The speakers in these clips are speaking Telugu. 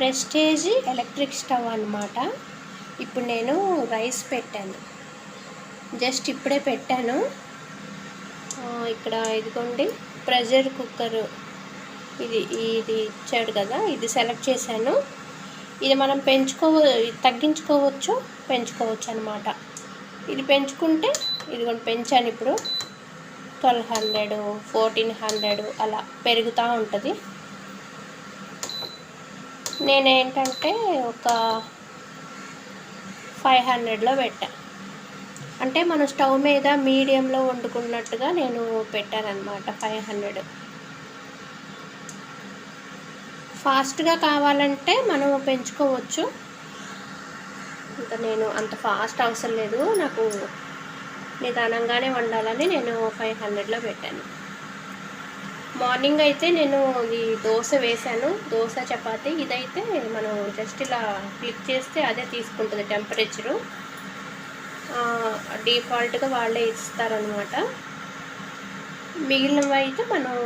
ప్రెస్టేజ్ ఎలక్ట్రిక్ స్టవ్ అన్నమాట. ఇప్పుడు నేను రైస్ పెట్టాను, జస్ట్ ఇప్పుడే పెట్టాను. ఇక్కడ ఇదిగోండి ప్రెషర్ కుక్కర్, ఇది ఇచ్చాడు కదా, ఇది సెలెక్ట్ చేశాను. ఇది మనం తగ్గించుకోవచ్చు పెంచుకోవచ్చు అనమాట. ఇది పెంచుకుంటే ఇదిగోండి పెంచాను, ఇప్పుడు 1200 1400 అలా పెరుగుతూ ఉంటుంది. నేనేంటంటే ఒక 500లో పెట్టా, అంటే మనం స్టవ్ మీద మీడియంలో వండుకున్నట్టుగా నేను పెట్టానన్నమాట. 500 ఫాస్ట్గా కావాలంటే మనం పెంచుకోవచ్చు. ఇంకా నేను అంత ఫాస్ట్ అవసరం లేదు, నాకు నిదానంగానే వండాలని నేను 500లో పెట్టాను. మార్నింగ్ అయితే నేను ఈ దోశ వేశాను, దోశ చపాతి. ఇదైతే మనం జస్ట్ ఇలా క్లిక్ చేస్తే అదే తీసుకుంటుంది టెంపరేచరు, డిఫాల్ట్గా వాళ్ళే ఇస్తారనమాట. మిగిలినవి అయితే మనం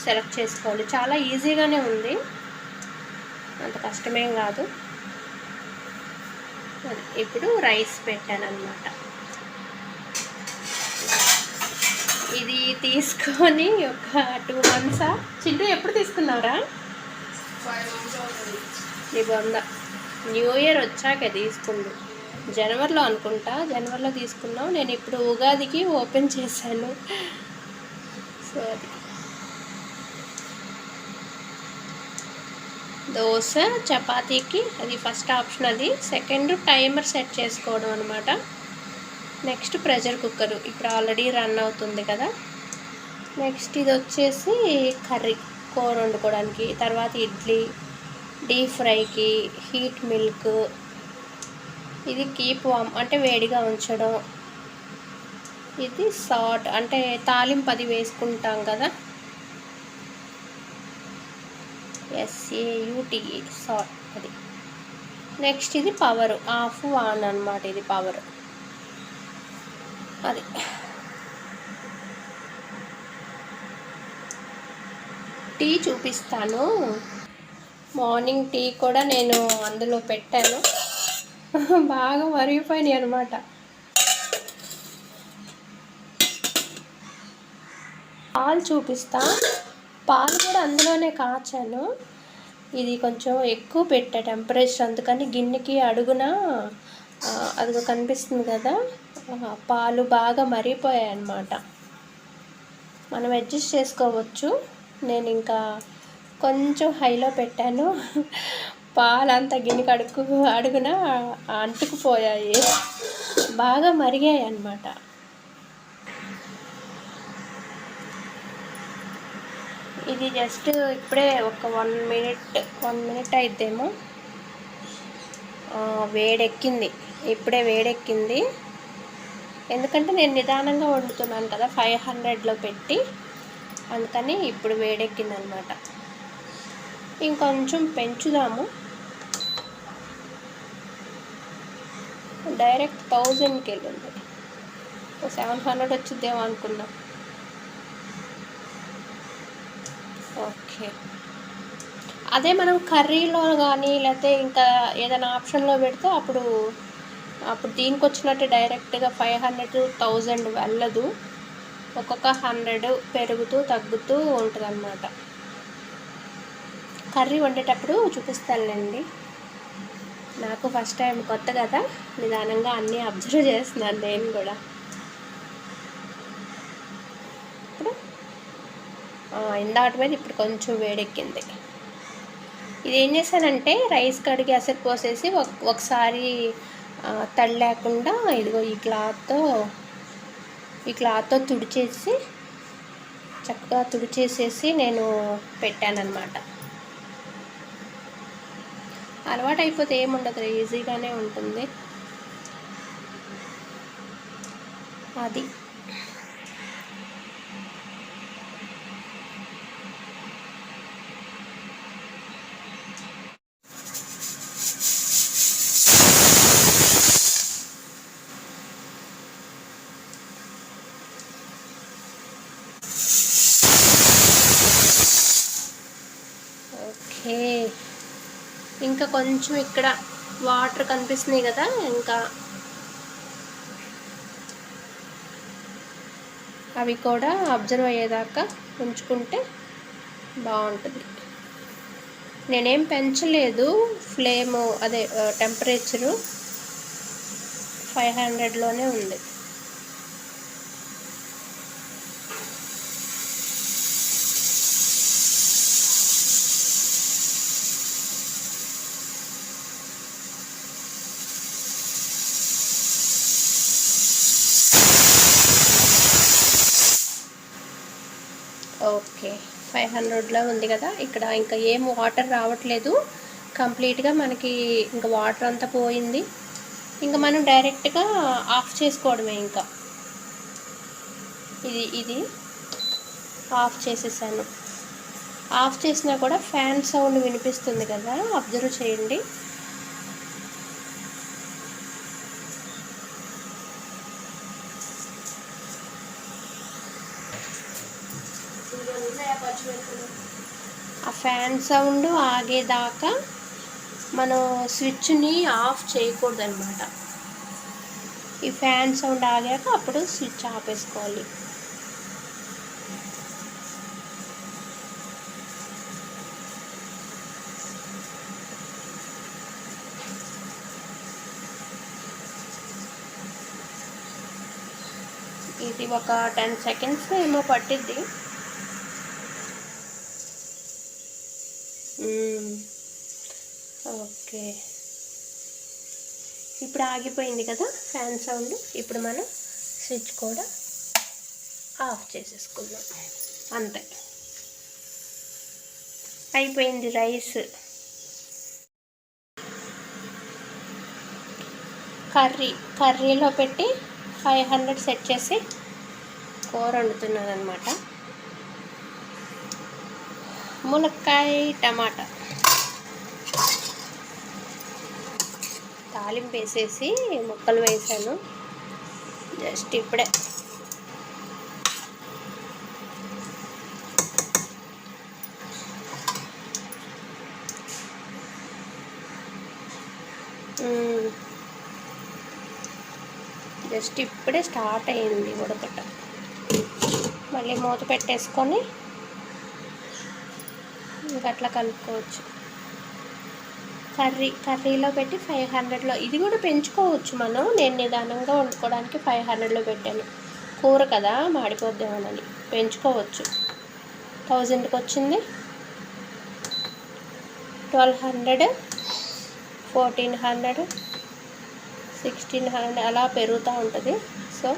సెలెక్ట్ చేసుకోవాలి. చాలా ఈజీగానే ఉంది, అంత కష్టమేం కాదు. ఇప్పుడు రైస్ పెట్టాను అనమాట. ఇది తీసుకొని ఒక 2 months. చింటూ ఎప్పుడు తీసుకున్నారా? 5 months అవుతుంది. నిబంధ న్యూ ఇయర్ వచ్చాక తీసుకుంది, జనవరిలో అనుకుంటా, జనవరిలో తీసుకున్నాం. నేను ఇప్పుడు ఉగాదికి ఓపెన్ చేశాను. సో అది దోశ చపాతీకి అది ఫస్ట్ ఆప్షన్, అది సెకండ్ టైమర్ సెట్ చేసుకోవడం అనమాట. నెక్స్ట్ ప్రెషర్ కుక్కర్ ఇప్పుడు ఆల్రెడీ రన్ అవుతుంది కదా. నెక్స్ట్ ఇది వచ్చేసి కర్రీ, కూర వండుకోవడానికి. తర్వాత ఇడ్లీ, డీప్ ఫ్రైకి, హీట్ మిల్క్. ఇది కీప్ వామ్ అంటే వేడిగా ఉంచడం. ఇది సాల్ట్ అంటే తాలింపు అది వేసుకుంటాం కదా, SAUTE సాల్ట్ అది. నెక్స్ట్ ఇది పవర్, ఆఫ్ ఆన్ అనమాట. ఇది పవర్ అది. టీ చూపిస్తాను. మార్నింగ్ టీ కూడా నేను అందులో పెట్టాను, బాగా మరిగిపోయినాయి అనమాట. పాలు చూపిస్తా, పాలు కూడా అందులోనే కాచాను. ఇది కొంచెం ఎక్కువ పెట్టా టెంపరేచర్, అందుకని గిన్నెకి అడుగున అదిగో కనిపిస్తుంది కదా, పాలు బాగా మరిగిపోయాయి అన్నమాట. మనం అడ్జస్ట్ చేసుకోవచ్చు. నేను ఇంకా కొంచెం హైలో పెట్టాను, పాలంతా గిన్నెకి అడుగున అంటుకుపోయాయి, బాగా మరిగాయి అన్నమాట. ఇది జస్ట్ ఇప్పుడే ఒక 1 minute అయిద్దేమో, వేడెక్కింది, ఇప్పుడే వేడెక్కింది. ఎందుకంటే నేను నిదానంగా వండుతున్నాను కదా 500లో పెట్టి, అందుకని ఇప్పుడు వేడెక్కింది అనమాట. ఇంకొంచెం పెంచుదాము, డైరెక్ట్ 1000కి వెళ్ళింది. 700 వచ్చిద్దేమో అనుకున్నా. ఓకే, అదే మనం కర్రీలో కానీ లేకపోతే ఇంకా ఏదైనా ఆప్షన్లో పెడితే అప్పుడు దీనికి వచ్చినట్టు డైరెక్ట్గా 500 1000 వెళ్ళదు, ఒక్కొక్క 100 పెరుగుతూ తగ్గుతూ ఉంటుంది అన్నమాట. కర్రీ వండేటప్పుడు చూపిస్తానులేండి, నాకు ఫస్ట్ టైం కొత్త కదా, నిదానంగా అన్నీ అబ్జర్వ్ చేస్తున్నాను నేను కూడా. ఇప్పుడు ఇందాటి మీద ఇప్పుడు కొంచెం వేడెక్కింది. ఇది ఏం చేశానంటే రైస్ కడిగి అసలు పోసేసి ఒకసారి తడి లేకుండా ఇదిగో ఈ క్లాత్తో తుడిచేసి చక్కగా తుడిచేసేసి నేను పెట్టానన్నమాట. అలవాటు అయిపోతే ఏముండదు, ఈజీగానే ఉంటుంది అది. ఓకే, ఇంకా కొంచెం ఇక్కడ వాటర్ కనిపిస్తున్నాయి కదా, ఇంకా అవి కూడా అబ్జర్వ్ అయ్యేదాకా ఉంచుకుంటే బాగుంటుంది. నేనేం పెంచలేదు ఫ్లేము, అదే టెంపరేచరు 500లోనే ఉంది. ఓకే, 500లో ఉంది కదా. ఇక్కడ ఇంకా ఏం వాటర్ రావట్లేదు, కంప్లీట్గా మనకి ఇంకా వాటర్ అంతా పోయింది. ఇంకా మనం డైరెక్ట్గా ఆఫ్ చేసుకోవడమే. ఇంకా ఇది ఆఫ్ చేసేసాను. ఆఫ్ చేసినా కూడా ఫ్యాన్ సౌండ్ వినిపిస్తుంది కదా, అబ్జర్వ్ చేయండి. ఆ ఫ్యాన్ సౌండ్ ఆగేదాకా మనం స్విచ్ని ఆఫ్ చేయకూడదు అనమాట. ఈ ఫ్యాన్ సౌండ్ ఆగాక అప్పుడు స్విచ్ ఆపేసుకోవాలి. ఇది ఒక 10 సెకండ్స్ ఏమో పట్టిద్ది. ఓకే, ఇప్పుడు ఆగిపోయింది కదా ఫ్యాన్ సౌండ్. ఇప్పుడు మనం స్విచ్ కూడా ఆఫ్ చేసేసుకుందాం. అంతే, అయిపోయింది రైస్. కర్రీలో పెట్టి 500 సెట్ చేసి కూర వండుతున్నాను అనమాట. మునక్కాయ టమాటా తాలింపు వేసేసి ముక్కలు వేసాను జస్ట్ ఇప్పుడే. జస్ట్ ఇప్పుడే స్టార్ట్ అయింది ఉడకట. మళ్ళీ మూత పెట్టేసుకొని ఇంకా అట్లా కలుపుకోవచ్చు. కర్రీలో పెట్టి 500లో, ఇది కూడా పెంచుకోవచ్చు మనం. నేను నిదానంగా వండుకోవడానికి 500లో పెట్టాను. కూర కదా మాడిపోద్దేమోనని పెంచుకోవచ్చు. 1000కి వచ్చింది. 1200, 1400, 1600 అలా పెరుగుతూ ఉంటుంది. సో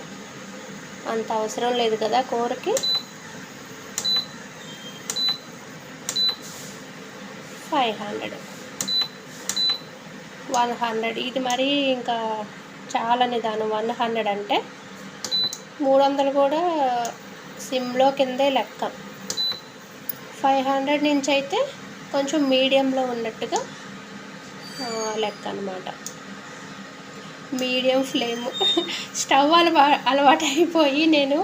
అంత అవసరం లేదు కదా కూరకి. 500, 100. ఇది మరి ఇంకా చాలా నిదానం. 100 అంటే 300 కూడా సిమ్లో కిందే లెక్క. 500 నుంచి అయితే కొంచెం మీడియంలో ఉన్నట్టుగా లెక్క అనమాట. Medium flame. స్టవ్ అలవాటు అయిపోయి నేను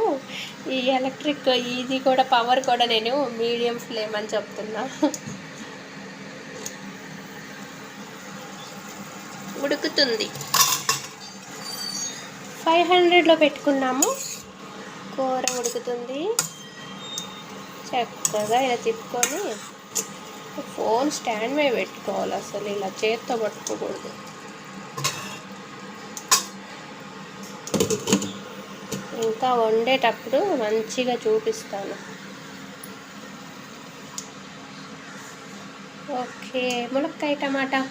ఈ ఎలక్ట్రిక్ ఇది కూడా పవర్ కూడా నేను మీడియం ఫ్లేమ్ అని చెప్తున్నా. ఉడుకుతుంది. 500లో పెట్టుకున్నాము, కూర ఉడుకుతుంది. చక్కగా ఇలా తిప్పుకొని ఫోన్ స్టాండ్ మీద పెట్టుకోవాలి, అసలు ఇలా చేత్తో పట్టుకోకూడదు. ఇంకా వండేటప్పుడు మంచిగా చూపిస్తాను. ఓకే, మునక్కాయ టమాటా